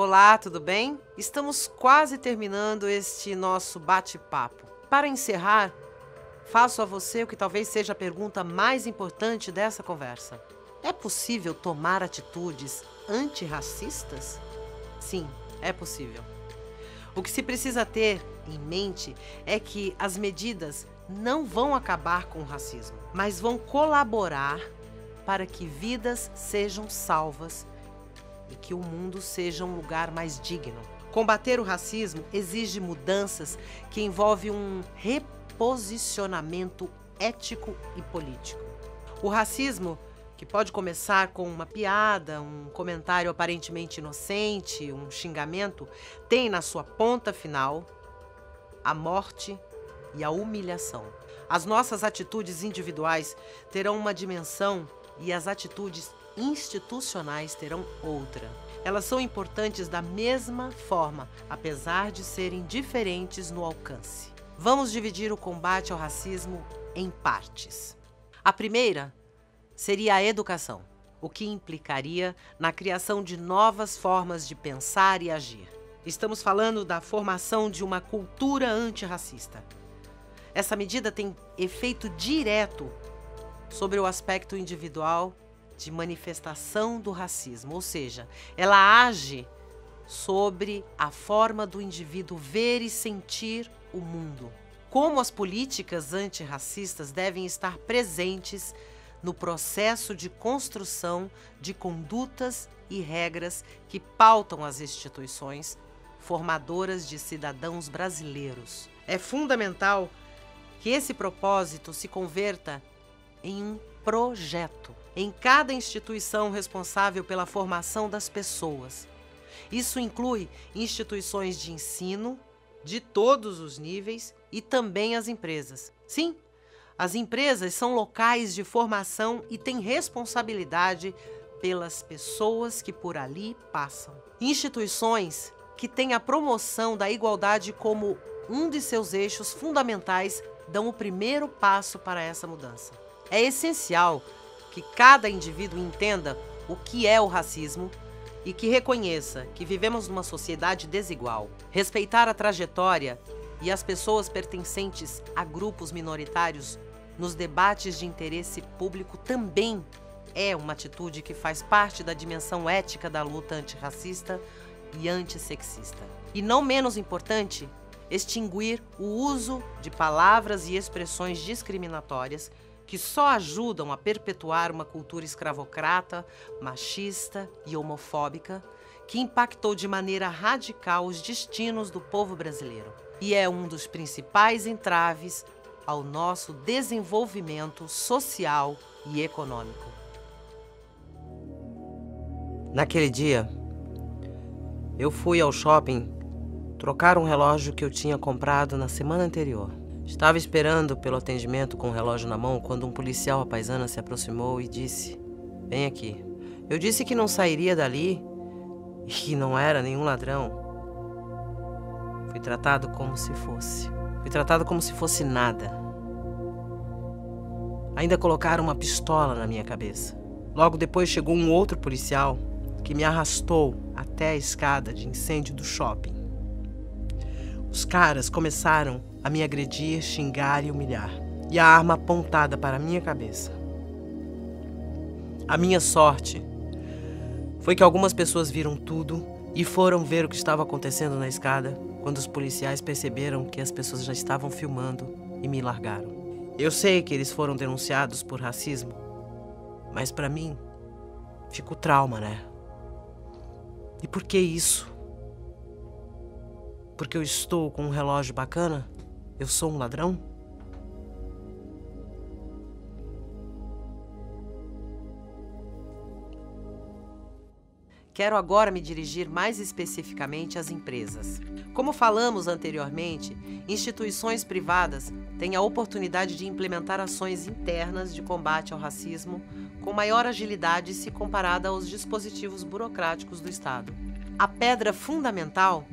Olá, tudo bem? Estamos quase terminando este nosso bate-papo. Para encerrar, faço a você o que talvez seja a pergunta mais importante dessa conversa. É possível tomar atitudes antirracistas? Sim, é possível. O que se precisa ter em mente é que as medidas não vão acabar com o racismo, mas vão colaborar para que vidas sejam salvas e que o mundo seja um lugar mais digno. Combater o racismo exige mudanças que envolvem um reposicionamento ético e político. O racismo, que pode começar com uma piada, um comentário aparentemente inocente, um xingamento, tem na sua ponta final a morte e a humilhação. As nossas atitudes individuais terão uma dimensão e as atitudes institucionais terão outra. Elas são importantes da mesma forma, apesar de serem diferentes no alcance. Vamos dividir o combate ao racismo em partes. A primeira seria a educação, o que implicaria na criação de novas formas de pensar e agir. Estamos falando da formação de uma cultura antirracista. Essa medida tem efeito direto sobre o aspecto individual de manifestação do racismo, ou seja, ela age sobre a forma do indivíduo ver e sentir o mundo. Como as políticas antirracistas devem estar presentes no processo de construção de condutas e regras que pautam as instituições formadoras de cidadãos brasileiros. É fundamental que esse propósito se converta em um projeto em cada instituição responsável pela formação das pessoas. Isso inclui instituições de ensino de todos os níveis e também as empresas. Sim, as empresas são locais de formação e têm responsabilidade pelas pessoas que por ali passam. Instituições que têm a promoção da igualdade como um de seus eixos fundamentais dão o primeiro passo para essa mudança. É essencial que cada indivíduo entenda o que é o racismo e que reconheça que vivemos numa sociedade desigual. Respeitar a trajetória e as pessoas pertencentes a grupos minoritários nos debates de interesse público também é uma atitude que faz parte da dimensão ética da luta antirracista e antissexista. E não menos importante, extinguir o uso de palavras e expressões discriminatórias que só ajudam a perpetuar uma cultura escravocrata, machista e homofóbica que impactou de maneira radical os destinos do povo brasileiro e é um dos principais entraves ao nosso desenvolvimento social e econômico. Naquele dia, eu fui ao shopping trocar um relógio que eu tinha comprado na semana anterior. Estava esperando pelo atendimento com o relógio na mão quando um policial à paisana se aproximou e disse: "Vem aqui." Eu disse que não sairia dali e que não era nenhum ladrão. Fui tratado como se fosse nada. Ainda colocaram uma pistola na minha cabeça. Logo depois chegou um outro policial que me arrastou até a escada de incêndio do shopping. Os caras começaram a me agredir, xingar e humilhar, e a arma apontada para a minha cabeça. A minha sorte foi que algumas pessoas viram tudo e foram ver o que estava acontecendo na escada quando os policiais perceberam que as pessoas já estavam filmando e me largaram. Eu sei que eles foram denunciados por racismo, mas para mim fica o trauma, né? E por que isso? Porque eu estou com um relógio bacana? Eu sou um ladrão? Quero agora me dirigir mais especificamente às empresas. Como falamos anteriormente, instituições privadas têm a oportunidade de implementar ações internas de combate ao racismo com maior agilidade se comparada aos dispositivos burocráticos do Estado. A pedra fundamental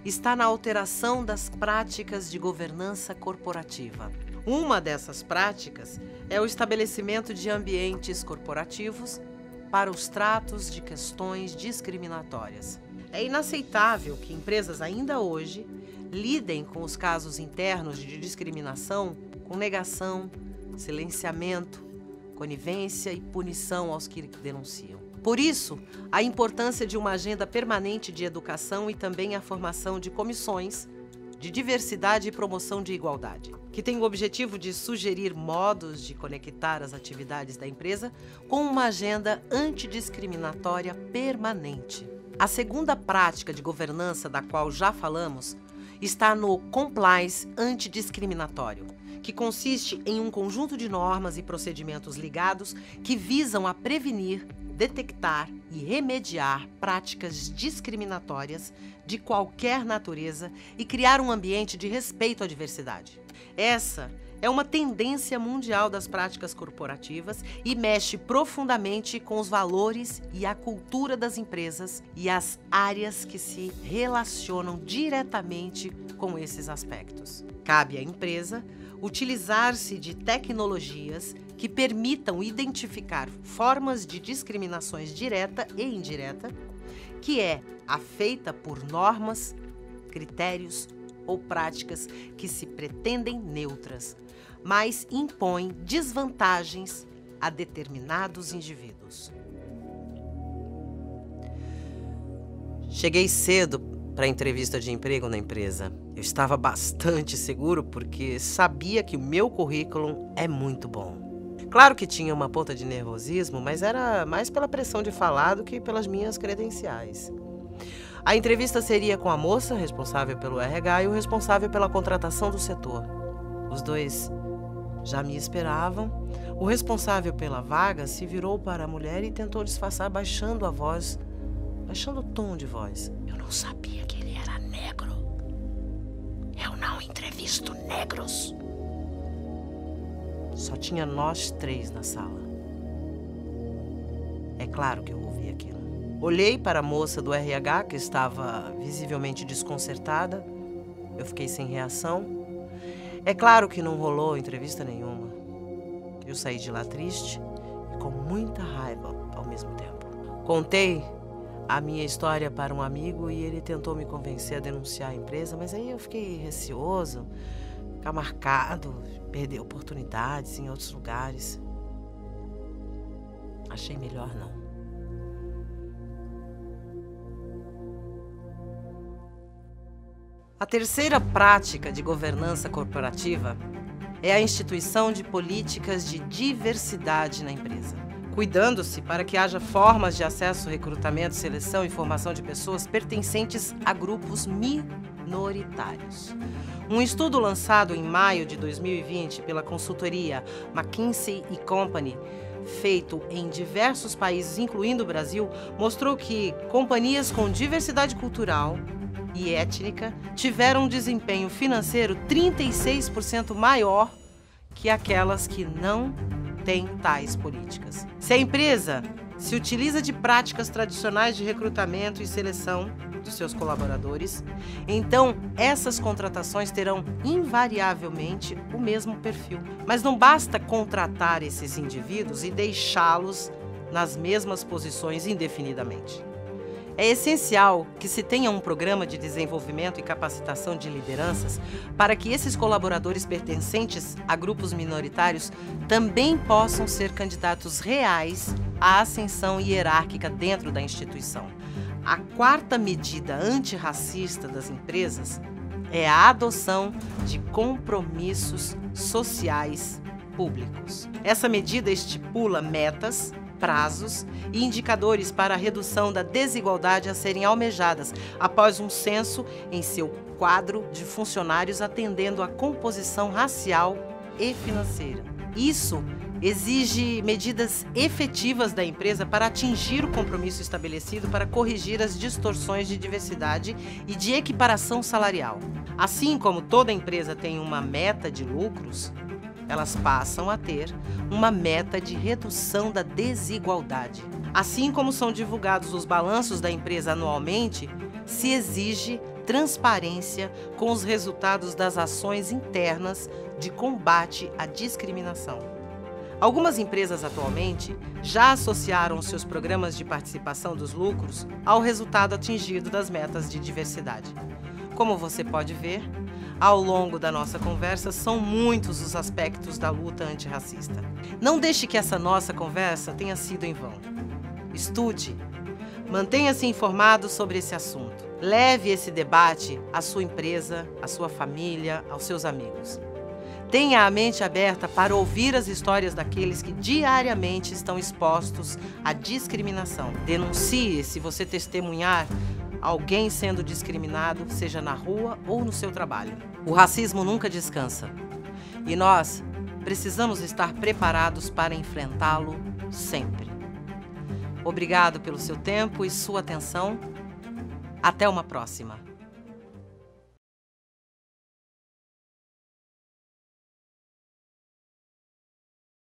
está na alteração das práticas de governança corporativa. Uma dessas práticas é o estabelecimento de ambientes corporativos para os tratos de questões discriminatórias. É inaceitável que empresas ainda hoje lidem com os casos internos de discriminação com negação, silenciamento, conivência e punição aos que denunciam. Por isso, a importância de uma agenda permanente de educação e também a formação de comissões de diversidade e promoção de igualdade, que tem o objetivo de sugerir modos de conectar as atividades da empresa com uma agenda antidiscriminatória permanente. A segunda prática de governança da qual já falamos está no compliance antidiscriminatório, que consiste em um conjunto de normas e procedimentos ligados que visam a prevenir, detectar e remediar práticas discriminatórias de qualquer natureza e criar um ambiente de respeito à diversidade. Essa é uma tendência mundial das práticas corporativas e mexe profundamente com os valores e a cultura das empresas e as áreas que se relacionam diretamente com esses aspectos. Cabe à empresa utilizar-se de tecnologias que permitam identificar formas de discriminações direta e indireta, que é afeita por normas, critérios ou práticas que se pretendem neutras, mas impõem desvantagens a determinados indivíduos. Cheguei cedo para a entrevista de emprego na empresa. Eu estava bastante seguro porque sabia que o meu currículo é muito bom. Claro que tinha uma ponta de nervosismo, mas era mais pela pressão de falar do que pelas minhas credenciais. A entrevista seria com a moça responsável pelo RH e o responsável pela contratação do setor. Os dois já me esperavam. O responsável pela vaga se virou para a mulher e tentou disfarçar baixando a voz, baixando o tom de voz. Eu não sabia que ele era negro. Eu não entrevisto negros. Só tinha nós três na sala. É claro que eu ouvi aquilo. Olhei para a moça do RH, que estava visivelmente desconcertada. Eu fiquei sem reação. É claro que não rolou entrevista nenhuma. Eu saí de lá triste e com muita raiva ao mesmo tempo. Contei a minha história para um amigo e ele tentou me convencer a denunciar a empresa, mas aí eu fiquei receoso, ficar marcado, perder oportunidades em outros lugares. Achei melhor não. A terceira prática de governança corporativa é a instituição de políticas de diversidade na empresa, cuidando-se para que haja formas de acesso, recrutamento, seleção e formação de pessoas pertencentes a grupos minoritários. Um estudo lançado em maio de 2020 pela consultoria McKinsey & Company, feito em diversos países, incluindo o Brasil, mostrou que companhias com diversidade cultural e étnica tiveram um desempenho financeiro 36% maior que aquelas que não têm tais políticas. Se a empresa se utiliza de práticas tradicionais de recrutamento e seleção dos seus colaboradores, então essas contratações terão invariavelmente o mesmo perfil. Mas não basta contratar esses indivíduos e deixá-los nas mesmas posições indefinidamente. É essencial que se tenha um programa de desenvolvimento e capacitação de lideranças para que esses colaboradores pertencentes a grupos minoritários também possam ser candidatos reais à ascensão hierárquica dentro da instituição. A quarta medida antirracista das empresas é a adoção de compromissos sociais públicos. Essa medida estipula metas, prazos e indicadores para a redução da desigualdade a serem almejadas após um censo em seu quadro de funcionários atendendo à composição racial e financeira. Isso exige medidas efetivas da empresa para atingir o compromisso estabelecido para corrigir as distorções de diversidade e de equiparação salarial. Assim como toda empresa tem uma meta de lucros, elas passam a ter uma meta de redução da desigualdade. Assim como são divulgados os balanços da empresa anualmente, se exige transparência com os resultados das ações internas de combate à discriminação. Algumas empresas atualmente já associaram seus programas de participação dos lucros ao resultado atingido das metas de diversidade. Como você pode ver, ao longo da nossa conversa, são muitos os aspectos da luta antirracista. Não deixe que essa nossa conversa tenha sido em vão. Estude, mantenha-se informado sobre esse assunto. Leve esse debate à sua empresa, à sua família, aos seus amigos. Tenha a mente aberta para ouvir as histórias daqueles que diariamente estão expostos à discriminação. Denuncie se você testemunhar alguém sendo discriminado, seja na rua ou no seu trabalho. O racismo nunca descansa e nós precisamos estar preparados para enfrentá-lo sempre. Obrigado pelo seu tempo e sua atenção. Até uma próxima.